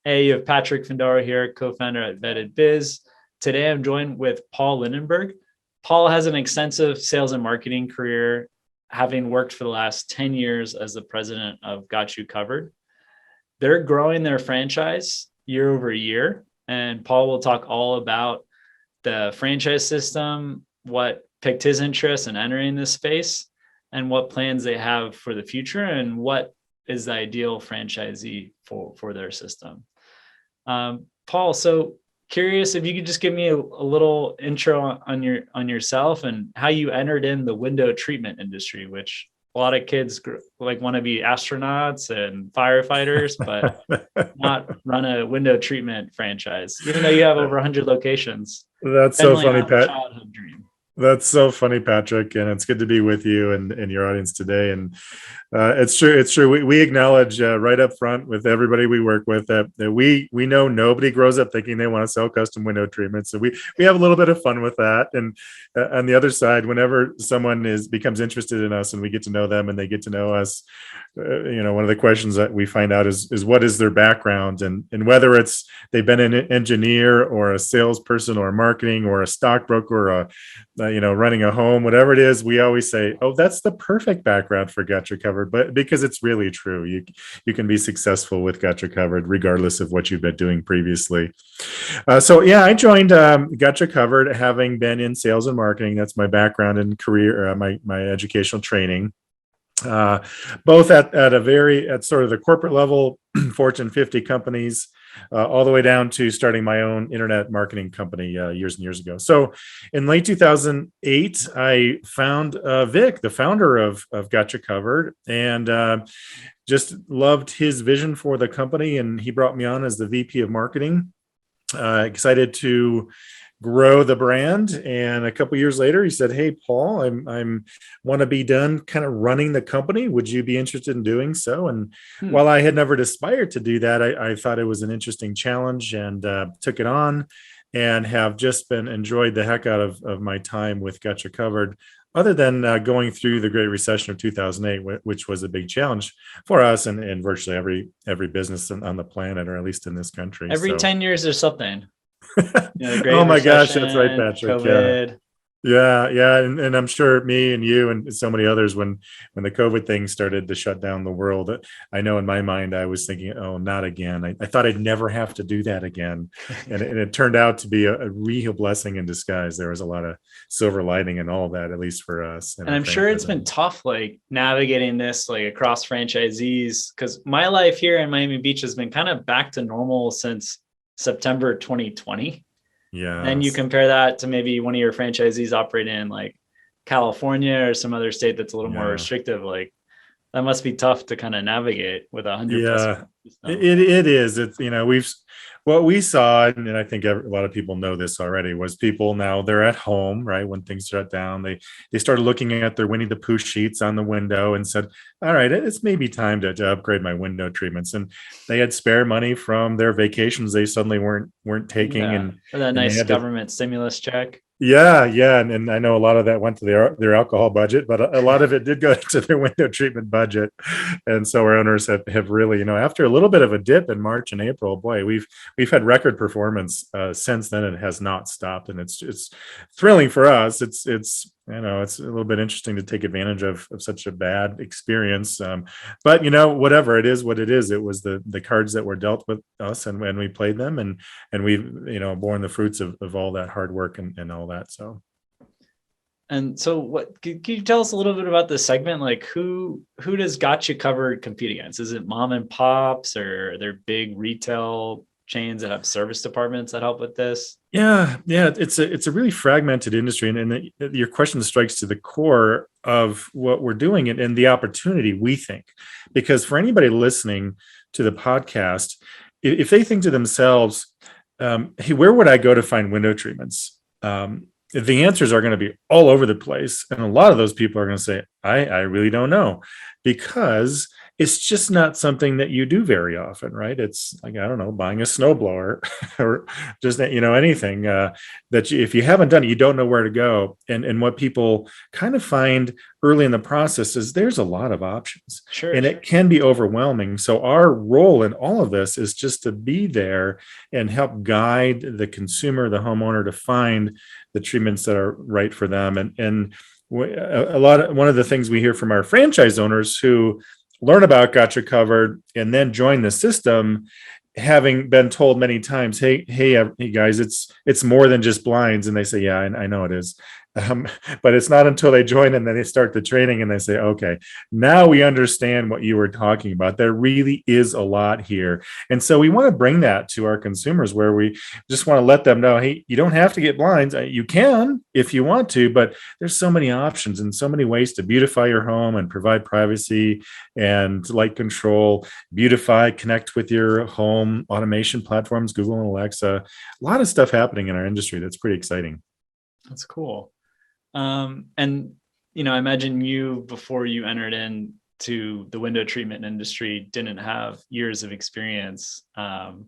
Hey, you have Patrick Findaro here, co-founder at Vetted Biz. Today I'm joined with Paul Linenberg. Paul has an extensive sales and marketing career, having worked for the last 10 years as the president of Got You Covered. They're growing their franchise year over year, and Paul will talk all about the franchise system, what piqued his interest in entering this space, and what plans they have for the future, and what is the ideal franchisee for their system. Paul, so curious if you could just give me a little intro on yourself and how you entered in the window treatment industry, which a lot of kids like want to be astronauts and firefighters, but not run a window treatment franchise, even though you have over 100 locations. That's so Definitely funny, not a Pat. childhood dream. That's so funny, Patrick, and it's good to be with you and your audience today. And it's true. It's true. We acknowledge right up front with everybody we work with that we know nobody grows up thinking they want to sell custom window treatments. So we have a little bit of fun with that. And on the other side, whenever someone becomes interested in us and we get to know them and they get to know us, one of the questions that we find out is what is their background, and whether it's they've been an engineer or a salesperson or marketing or a stockbroker or running a home, whatever it is, we always say, oh, that's the perfect background for Got You Covered. But because it's really true, you can be successful with Got You Covered regardless of what you've been doing previously. I joined Got You Covered having been in sales and marketing. That's my background and career, my educational training. Both at sort of the corporate level, Fortune 50 companies, all the way down to starting my own internet marketing company years and years ago. So in late 2008, I found Vic, the founder of Got You Covered, and just loved his vision for the company. And he brought me on as the VP of marketing. Excited to grow the brand. And a couple of years later, he said, "Hey, Paul, I'm want to be done kind of running the company. Would you be interested in doing so?" And while I had never aspired to do that, I thought it was an interesting challenge and took it on, and have just been enjoyed the heck out of my time with Got You Covered. Other than going through the Great Recession of 2008, which was a big challenge for us and virtually every business on the planet, or at least in this country. Every 10 years there's something. The Great Oh my gosh, Recession, that's right, Patrick. COVID. Yeah. And I'm sure me and you and so many others, when the COVID thing started to shut down the world, I know in my mind I was thinking, oh, not again. I thought I'd never have to do that again. And it turned out to be a real blessing in disguise. There was a lot of silver lining in all of that, at least for us. And I'm sure it's been tough, like navigating this like across franchisees, because my life here in Miami Beach has been kind of back to normal since September 2020. Yeah. And you compare that to maybe one of your franchisees operating in like California or some other state that's a little more restrictive. Like that must be tough to kind of navigate with 100 Yeah, plus. it is. It's, what we saw, and I think a lot of people know this already, was people now they're at home, right? When things shut down, they started looking at their Winnie the Pooh sheets on the window and said, all right, it's maybe time to upgrade my window treatments. And they had spare money from their vacations they suddenly weren't taking. And for that nice government stimulus check. Yeah. And I know a lot of that went to their alcohol budget, but a lot of it did go to their window treatment budget. And so our owners have really, after a little bit of a dip in March and April, boy, we've had record performance since then. It has not stopped, and it's thrilling for us. It's it's a little bit interesting to take advantage of such a bad experience. But whatever, it is what it is. It was the cards that were dealt with us, and when we played them, and we've borne the fruits of all that hard work and all that. And so what can you tell us a little bit about this segment? Like who does Got You Covered compete against? Is it mom and pops, or are there big retail chains that have service departments that help with this? Yeah. It's a really fragmented industry, and your question strikes to the core of what we're doing and the opportunity, we think, because for anybody listening to the podcast, if they think to themselves, hey, where would I go to find window treatments? The answers are going to be all over the place. And a lot of those people are going to say, I really don't know, because it's just not something that you do very often, right? It's like, I don't know, buying a snowblower or just, anything that if you haven't done it, you don't know where to go. And what people kind of find early in the process is there's a lot of options, Sure. and it can be overwhelming. So our role in all of this is just to be there and help guide the consumer, the homeowner, to find the treatments that are right for them. And one of the things we hear from our franchise owners who learn about Gotcha Covered and then join the system, having been told many times, hey guys, it's more than just blinds. And they say, yeah, I know it is. But it's not until they join and then they start the training and they say, okay, now we understand what you were talking about. There really is a lot here. And so we want to bring that to our consumers, where we just want to let them know, hey, you don't have to get blinds. You can if you want to, but there's so many options and so many ways to beautify your home and provide privacy and light control, beautify, connect with your home automation platforms, Google and Alexa. A lot of stuff happening in our industry that's pretty exciting. That's cool. And I imagine you, before you entered into the window treatment industry, didn't have years of experience. Do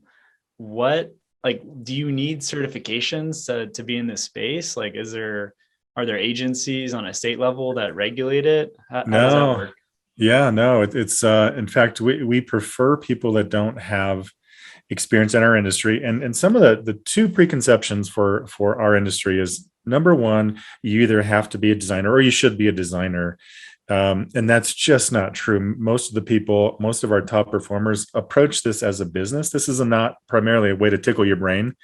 you need certifications to be in this space? Like, are there agencies on a state level that regulate it? How does that work? Yeah, no, it's in fact, we prefer people that don't have experience in our industry. And some of the two preconceptions for our industry is, number one, you either have to be a designer or you should be a designer. And that's just not true. Most of our top performers approach this as a business. This is not primarily a way to tickle your brain.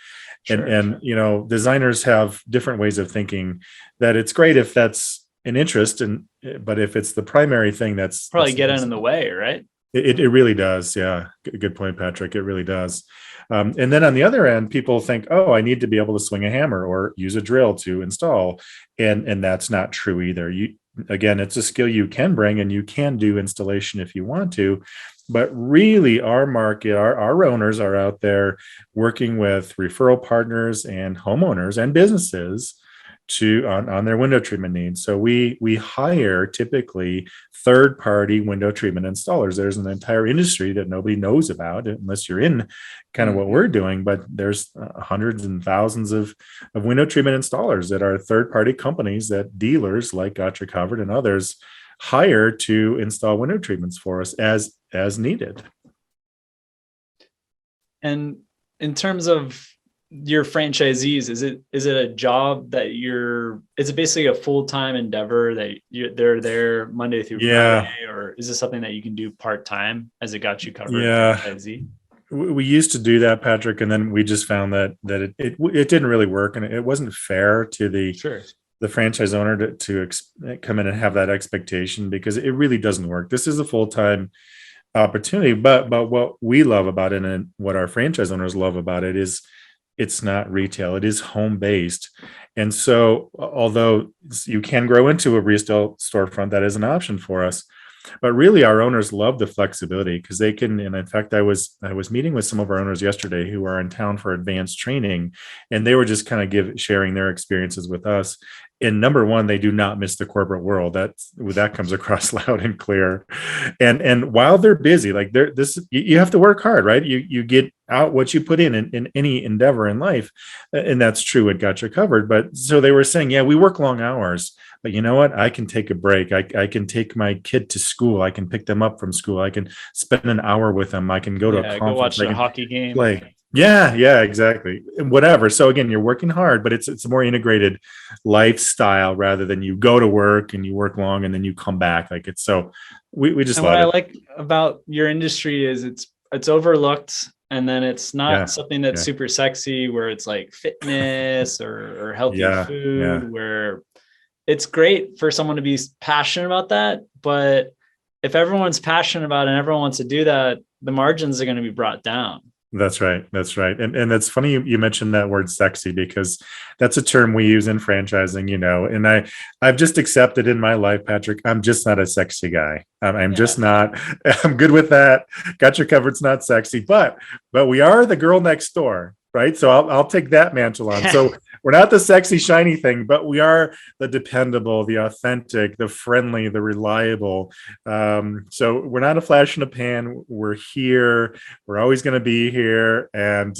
Sure. And designers have different ways of thinking. That it's great if that's an interest, but if it's the primary thing, that's probably getting in the way, right? It really does. Yeah. Good point, Patrick. It really does. And then on the other end, people think, oh, I need to be able to swing a hammer or use a drill to install. And that's not true either. Again, it's a skill you can bring, and you can do installation if you want to. But really, our market, our owners are out there working with referral partners and homeowners and businesses on their window treatment needs. So we hire typically third-party window treatment installers. There's an entire industry that nobody knows about unless you're in kind of what we're doing, but there's hundreds and thousands of window treatment installers that are third-party companies that dealers like Gotcha Covered and others hire to install window treatments for us as needed. And in terms of your franchisees, is it a job that is it basically a full-time endeavor that they're there Monday through Friday, or is this something that you can do part-time as a Gotcha Covered franchisee? We used to do that, Patrick, and then we just found that it didn't really work, and it wasn't fair to the franchise owner to come in and have that expectation, because it really doesn't work. This is a full-time opportunity, but what we love about it and what our franchise owners love about it is it's not retail, it is home-based. And so although you can grow into a retail storefront, that is an option for us. But really, our owners love the flexibility because they can. And in fact, I was meeting with some of our owners yesterday who are in town for advanced training, and they were just kind of sharing their experiences with us. And number one, they do not miss the corporate world. That comes across loud and clear. And while they're busy, like you have to work hard, right? You get out what you put in any endeavor in life, and that's true at Gotcha Covered. But so they were saying, yeah, we work long hours, but you know what? I can take a break. I can take my kid to school. I can pick them up from school. I can spend an hour with them. I can go to a conference. Go watch a hockey game. Play. Yeah, exactly. Whatever. So again, you're working hard, but it's a more integrated lifestyle rather than you go to work and you work long and then you come back. Like it's so we just love it. What I like about your industry is it's overlooked, and then it's not something that's super sexy where it's like fitness or healthy food, where it's great for someone to be passionate about that. But if everyone's passionate about it and everyone wants to do that, the margins are going to be brought down. That's right. And it's funny you mentioned that word sexy, because that's a term we use in franchising, and I've just accepted in my life, Patrick, I'm just not a sexy guy. I'm just not. I'm good with that. Gotcha Covered's not sexy, but we are the girl next door. right? So I'll take that mantle on. So we're not the sexy, shiny thing, but we are the dependable, the authentic, the friendly, the reliable. So we're not a flash in a pan. We're here. We're always going to be here, and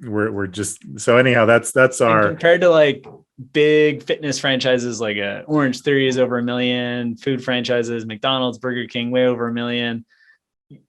we're just so anyhow. That's And our compared to like big fitness franchises like Orange Theory is over 1 million, food franchises, McDonald's, Burger King, way over 1 million.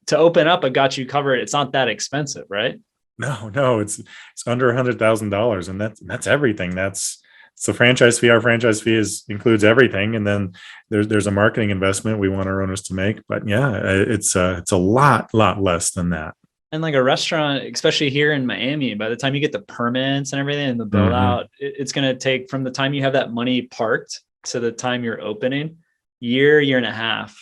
To open up a Got You Covered, it's not that expensive, right? no, it's under $100,000, and that's everything. That's the franchise fee. Our franchise fee includes everything, and then there's a marketing investment we want our owners to make. But yeah, it's a lot less than that. And like a restaurant, especially here in Miami, by the time you get the permits and everything and the build out, it's going to take from the time you have that money parked to the time you're opening, year and a half.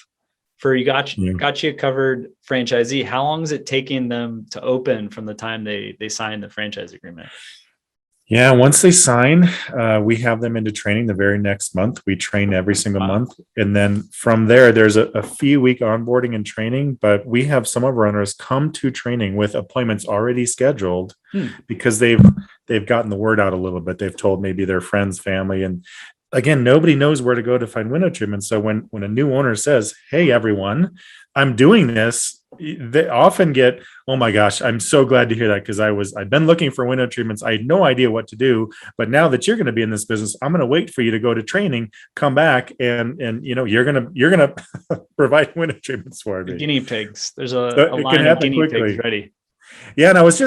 For got you covered franchisee, how long is it taking them to open from the time they sign the franchise agreement? Yeah, once they sign, we have them into training the very next month. We train every single month. And then from there, there's a few week onboarding and training, but we have some of our owners come to training with appointments already scheduled because they've gotten the word out a little bit. They've told maybe their friends, family, and again, nobody knows where to go to find window treatment. So when a new owner says, "Hey, everyone, I'm doing this," they often get, "Oh my gosh, I'm so glad to hear that because I've been looking for window treatments. I had no idea what to do, but now that you're going to be in this business, I'm going to wait for you to go to training, come back, and you're gonna provide window treatments for me." Guinea pigs. There's a line of guinea pigs ready. Yeah, and I was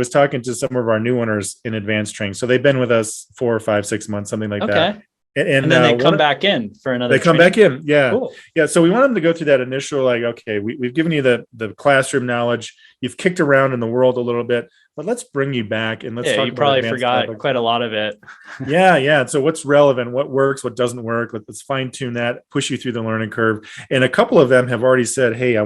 talking to some of our new owners in advanced training. So they've been with us 4 or 5, 6 months, something like that. And then they come back in for another. They come back in, yeah, cool. Yeah. So we want them to go through that initial, like, okay, we've given you the classroom knowledge. You've kicked around in the world a little bit, but let's bring you back and let's talk. You probably forgot quite a lot of it. Yeah. So what's relevant? What works? What doesn't work? Let's fine tune that. Push you through the learning curve. And a couple of them have already said, "Hey,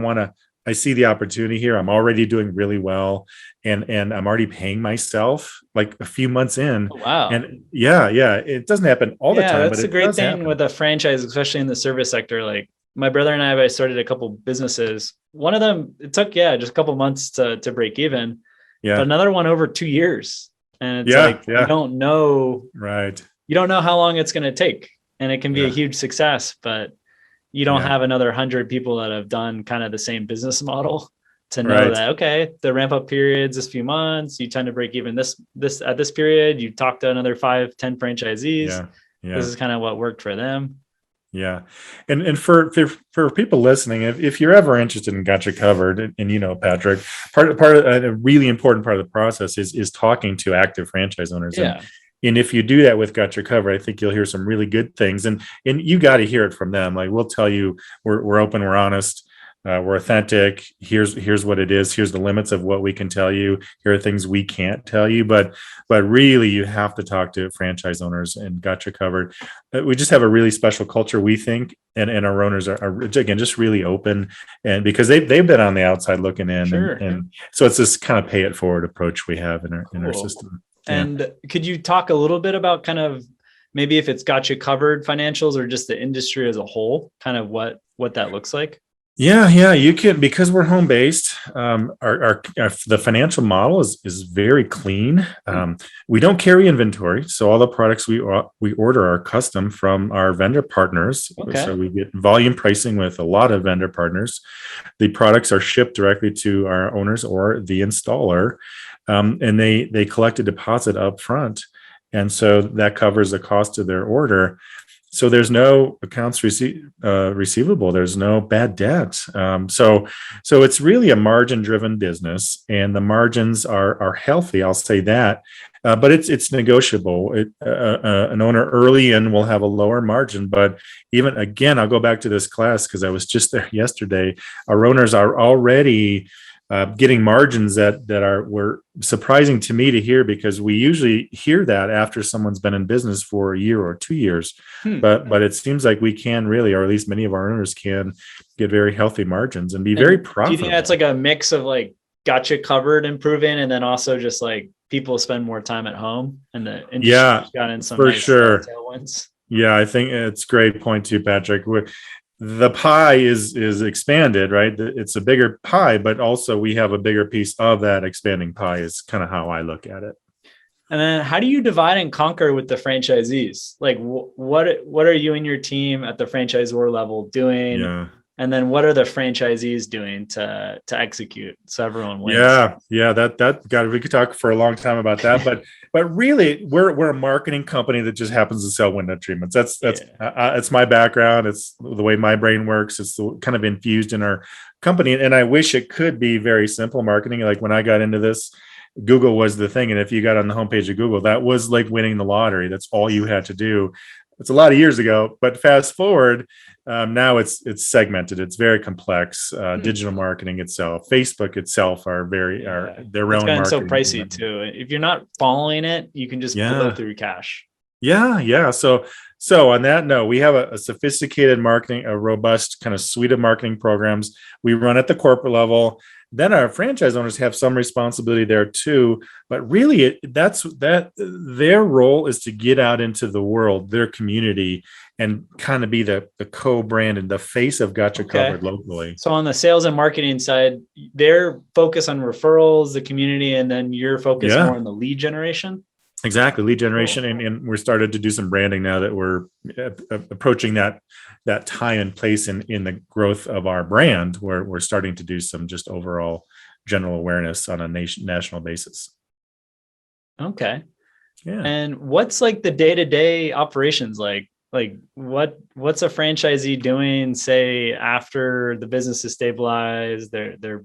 I see the opportunity here. I'm already doing really well, and I'm already paying myself like a few months in." Oh, wow. And yeah, it doesn't happen all the time. That's a great thing with a franchise, especially in the service sector. Like my brother and I started a couple businesses. One of them, it took just a couple months to break even. Yeah. But another one over 2 years, and it's you don't know. Right. You don't know how long it's going to take, and it can be a huge success, but you don't have another 100 people that have done kind of the same business model to know that, okay, the ramp up periods, this few months, you tend to break even this at this period, you talk to another 5-10 franchisees. Yeah. This is kind of what worked for them. Yeah. And for people listening, if you're ever interested in Got You Covered, and Patrick, part of a really important part of the process is talking to active franchise owners. Yeah. And if you do that with Got You Covered, I think you'll hear some really good things. And you got to hear it from them. Like, we'll tell you, we're open, we're honest, we're authentic. Here's what it is. Here's the limits of what we can tell you. Here are things we can't tell you. But really, you have to talk to franchise owners and Got You Covered. We just have a really special culture, we think, and our owners are again just really open, and because they've been on the outside looking in, and so it's this kind of pay it forward approach we have in our system. And could you talk a little bit about kind of maybe if it's Got You Covered financials or just the industry as a whole, kind of what that looks like? Yeah, you can, because we're home based. The financial model is very clean. We don't carry inventory, so all the products we order are custom from our vendor partners. Okay. So we get volume pricing with a lot of vendor partners. The products are shipped directly to our owners or the installer. And they collect a deposit up front. And so that covers the cost of their order. So there's no accounts receivable. There's no bad debt. So it's really a margin-driven business, and the margins are healthy. I'll say that, but it's negotiable. An owner early in will have a lower margin, but even again, I'll go back to this class because I was just there yesterday. Our owners are already getting margins that were surprising to me to hear, because we usually hear that after someone's been in business for a year or 2 years. But it seems like we can really, or at least many of our owners can, get very healthy margins and be very profitable. Do you think that's like a mix of like Got You Covered improving, and then also just like people spend more time at home and the industry's got in some nice tailwinds? Yeah, I think it's a great point too, Patrick. the pie is expanded, right? It's a bigger pie, but also we have a bigger piece of that expanding pie is kind of how I look at it. And then how do you divide and conquer with the franchisees? Like what are you and your team at the franchisor level doing? Yeah. And then what are the franchisees doing to execute so everyone wins? Yeah, that got we could talk for a long time about that, but really we're a marketing company that just happens to sell window treatments. That's Yeah. it's my background. It's the way my brain works. It's kind of infused in our company, and I wish it could be very simple marketing. Like when I got into this, Google was the thing, and if you got on the homepage of Google, that was like winning the lottery. That's all you had to do. It's a lot of years ago, but fast forward, now it's segmented. It's very complex. Digital marketing itself, Facebook itself are their It's own gotten so marketing. pricey too. If you're not following it, you can just blow Yeah, through cash. yeah. So on that note, we have a sophisticated marketing, a robust kind of suite of marketing programs we run at the corporate level. Then our franchise owners have some responsibility there too. But really, that's that their role is to get out into the world, their community, and kind of be the co-brand and the face of Gotcha Okay. Covered locally. So on the sales and marketing side, they're focused on referrals, the community, and then you're focused more Yeah. on the lead generation. Exactly, lead generation, Cool. and we're started to do some branding now that we're approaching that time and place in the growth of our brand, where we're starting to do some just overall general awareness on a national basis. Okay. Yeah, And what's like the day-to-day operations like? Like what's a franchisee doing, say, after the business is stabilized, they're they're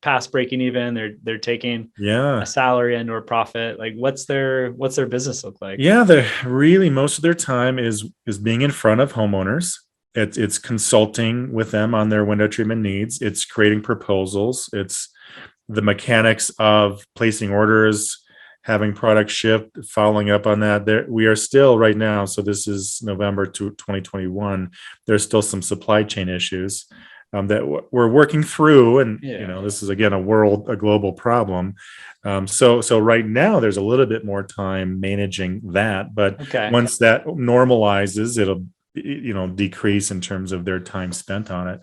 past breaking even, they're taking a yeah, salary and or profit. Like what's their business look like? yeah. The really most of their time is being in front of homeowners. It's consulting with them on their window treatment needs. It's creating proposals. It's the mechanics of placing orders, having product shipped, following up on that. There, we are still right now. So this is November 2021. There's still some supply chain issues that we're working through, and Yeah. this is again a global problem. So right now there's a little bit more time managing that, but Okay. once that normalizes, it'll decrease in terms of their time spent on it.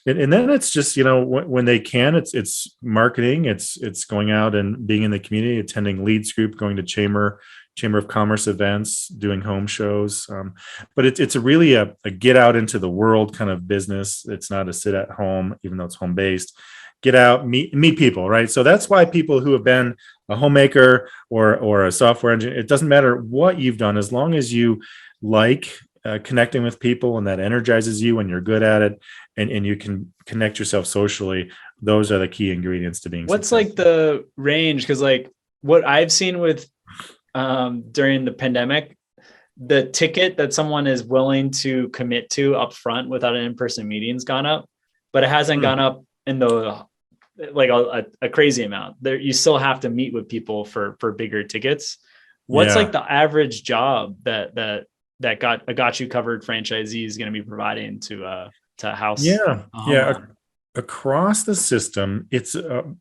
And then it's just when they can, it's marketing, it's going out and being in the community, attending leads group, going to chamber of commerce events, doing home shows. But it's really a get out into the world kind of business. It's not a sit at home, even though it's home based. Get out, meet people, right? So that's why people who have been a homemaker or a software engineer, it doesn't matter what you've done, as long as you like connecting with people and that energizes you and you're good at it, and you can connect yourself socially. Those are the key ingredients to being What's successful. like the range? Because like what I've seen with during the pandemic, the ticket that someone is willing to commit to up front without an in-person meeting's gone up, but it hasn't Hmm. gone up in the like a crazy amount. There you still have to meet with people for bigger tickets. What's like Yeah, the average job that got you covered franchisee is going to be providing to house a yeah. homeowner? Across the system, it's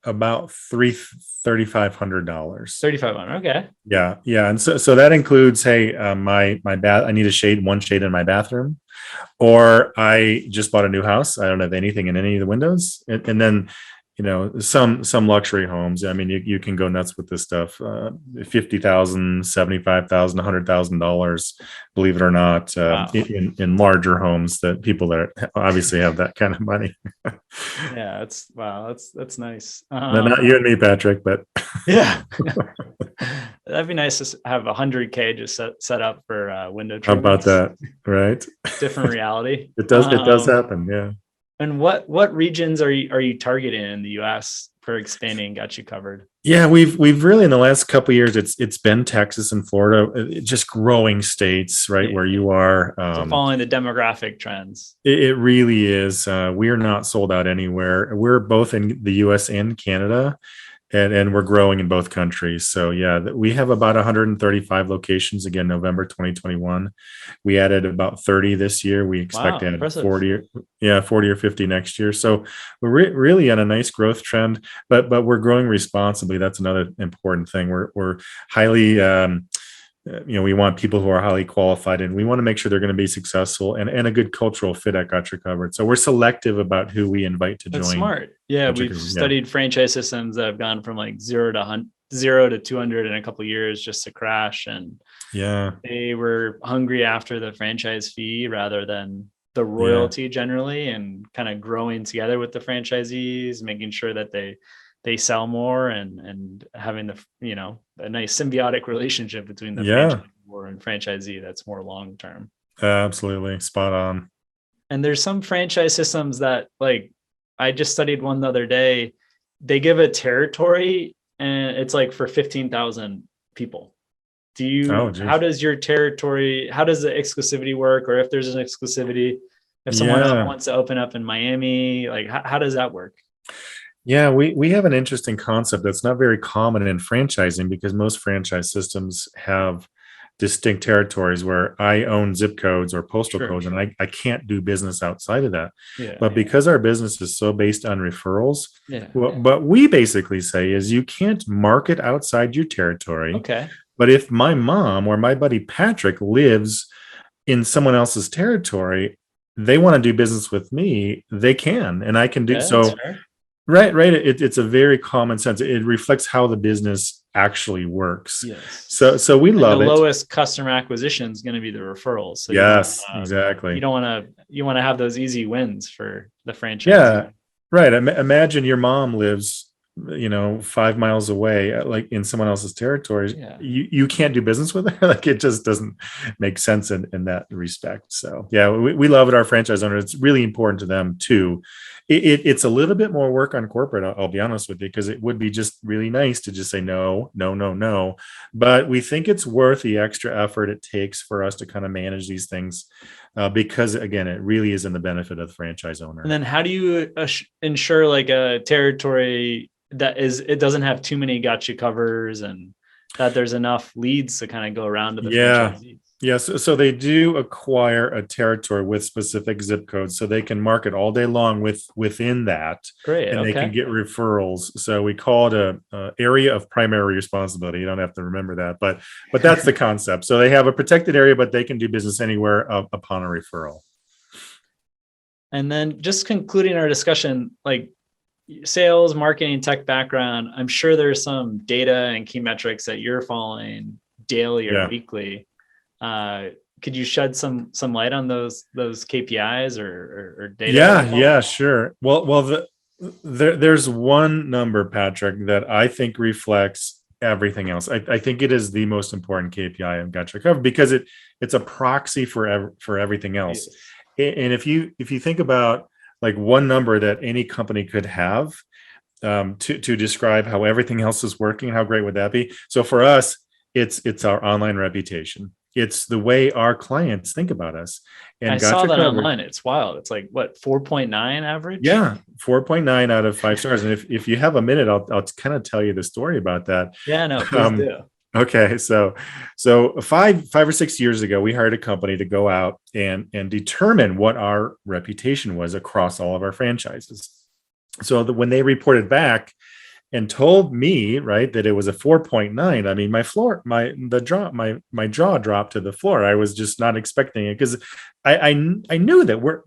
about $3,500. 3,500. Okay. Yeah, and so that includes, hey, my bath. I need one shade in my bathroom, or I just bought a new house. I don't have anything in any of the windows, and then some luxury homes. I mean, you can go nuts with this stuff. 50,000, 75,000, $100,000, believe it or not, Wow. in larger homes, that people that obviously have that kind of money. Yeah, that's wow. That's nice. Not you and me, Patrick, but Yeah, that'd be nice to have 100K just set up for window how about treatments. that? Right? Different reality. It does happen. Yeah. And what regions are you targeting in the U.S. for expanding? Got you covered. Yeah, we've really, in the last couple of years, it's been Texas and Florida, just growing states, right where Yeah. you are. So following the demographic trends. It really is. We're not sold out anywhere. We're both in the U.S. and Canada, and we're growing in both countries. So yeah, we have about 135 locations. Again, November 2021, we added about 30 this year. We expect Wow, to add impressive. 40 or 50 next year. So we're really on a nice growth trend, but we're growing responsibly. That's another important thing. We're highly we want people who are highly qualified, and we want to make sure they're going to be successful and a good cultural fit at Got You Covered. So we're selective about who we invite to That's join. smart. Yeah, Got You we've Covered. Yeah. studied franchise systems that have gone from like 0 to 200 in a couple of years just to crash, and Yeah. they were hungry after the franchise fee rather than the royalty generally, and kind of growing together with the franchisees, making sure that they sell more, and having a nice symbiotic relationship between the franchisor and franchisee that's more long term. Absolutely spot on. And there's some franchise systems that, like, I just studied one the other day. They give a territory and it's like for 15,000 people. How does your territory, how does the exclusivity work? Or if there's an exclusivity, if someone else wants to open up in Miami, like how does that work? Yeah, we have an interesting concept that's not very common in franchising, because most franchise systems have distinct territories where I own zip codes or postal codes, and I can't do business outside of that. But because our business is so based on referrals, what we basically say is you can't market outside your territory. Okay. But if my mom or my buddy Patrick lives in someone else's territory, they want to do business with me, they can, and I can do so. Right. It's a very common sense. It reflects how the business actually works. Yes. So we love it. The lowest customer acquisition is going to be the referrals. So yes, exactly. You want to have those easy wins for the franchise. Yeah. Right. Imagine your mom lives, 5 miles away, like in someone else's territory. You can't do business with her. Like, it just doesn't make sense in that respect. So yeah, we love it. Our franchise owners, it's really important to them too. It's a little bit more work on corporate, I'll be honest with you, because it would be just really nice to just say no. But we think it's worth the extra effort it takes for us to kind of manage these things, because again, it really is in the benefit of the franchise owner. And then how do you ensure like a territory that it doesn't have too many Got You Covers, and that there's enough leads to kind of go around to the franchisees? Yes. So they do acquire a territory with specific zip codes, so they can market all day long within that. Great. And they can get referrals. So we call it a area of primary responsibility. You don't have to remember that, but that's the concept. So they have a protected area, but they can do business anywhere upon a referral. And then just concluding our discussion, like sales, marketing, tech background, I'm sure there's some data and key metrics that you're following daily or weekly. Could you shed some light on those KPIs or data? Yeah, sure. Well, there's one number, Patrick, that I think reflects everything else. I think it is the most important KPI in Got You Covered, because it's a proxy for everything else. And if you think about like one number that any company could have to describe how everything else is working, how great would that be? So for us, it's our online reputation. It's the way our clients think about us. And I saw that online. It's wild. It's like what, 4.9 average? Yeah, 4.9 out of 5 stars. And if you have a minute, I'll kind of tell you the story about that. Yeah, no, please do. Okay, so 5 or 6 years ago, we hired a company to go out and determine what our reputation was across all of our franchises. So when they reported back and told me, right, that it was a 4.9, I mean, my jaw dropped to the floor. I was just not expecting it, because I knew that we're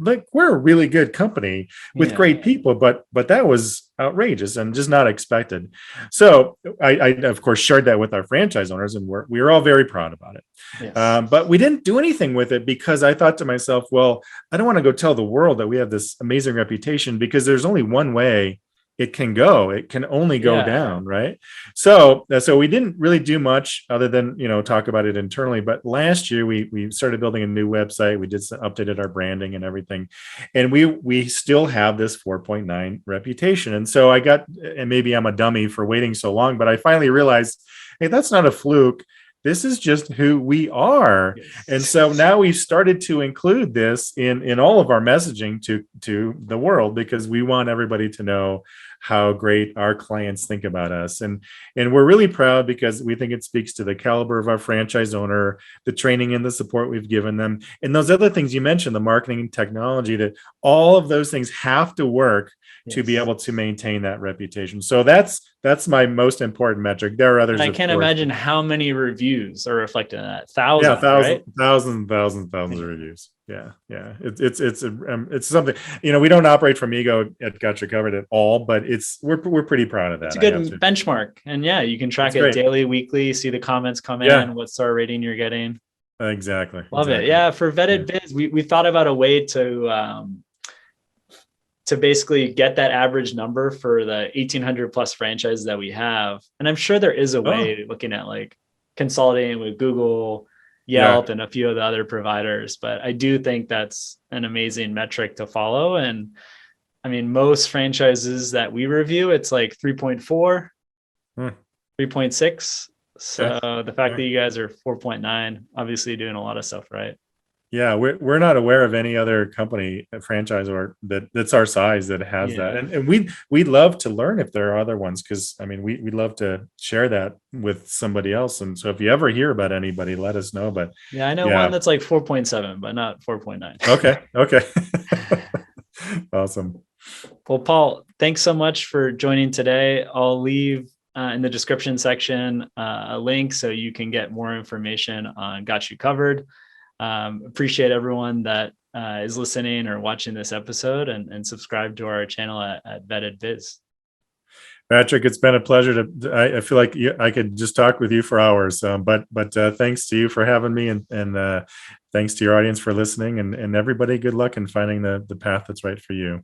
a really good company with great people, but that was outrageous and just not expected. So I of course shared that with our franchise owners, and we were all very proud about it. Yes. But we didn't do anything with it, because I thought to myself, well, I don't want to go tell the world that we have this amazing reputation, because there's only one way it can go. It can only go down, right? So we didn't really do much other than, talk about it internally. But last year we started building a new website. We updated our branding and everything, and we still have this 4.9 reputation. And so and maybe I'm a dummy for waiting so long, but I finally realized, hey, that's not a fluke. This is just who we are. Yes. And so now we've started to include this in all of our messaging to the world, because we want everybody to know how great our clients think about us. And we're really proud because we think it speaks to the caliber of our franchise owner, the training and the support we've given them, and those other things you mentioned, the marketing and technology, that all of those things have to work to be Yes. able to maintain that reputation. So that's my most important metric. There are others, And I of can't course. imagine how many reviews are reflected in that. Yeah, Thousands, right? thousands of reviews. Yeah, yeah. It's something, we don't operate from ego at Gotcha Covered at all, but we're pretty proud of It's that. a I good have to. benchmark. And yeah, you can track It's it great. daily, weekly, see the comments come Yeah, in, what star rating you're getting. exactly, Love it. exactly. Yeah, for Yeah. Vetted Biz, we thought about a way to basically get that average number for the 1,800 plus franchises that we have. And I'm sure there is a Oh, way, looking at like consolidating with Google, yeah. Yelp, and a few of the other providers. But I do think that's an amazing metric to follow. And I mean, most franchises that we review, it's like 3.4, Hmm. 3.6. Okay. So the fact Yeah. that you guys are 4.9, obviously doing a lot of stuff right. Yeah, we're not aware of any other company, a franchise, or that's our size that has that. Yeah. And we'd love to learn if there are other ones, because I mean we'd love to share that with somebody else. And so if you ever hear about anybody, let us know. But Yeah, I know one yeah, that's like 4.7, but not 4.9. okay, okay. Awesome. Well, Paul, thanks so much for joining today. I'll leave in the description section a link so you can get more information on Got You Covered. Appreciate everyone that is listening or watching this episode, and subscribe to our channel at Vetted Biz. Patrick, it's been a pleasure I feel like I could just talk with you for hours. But thanks to you for having me, and thanks to your audience for listening, and everybody, good luck in finding the path that's right for you.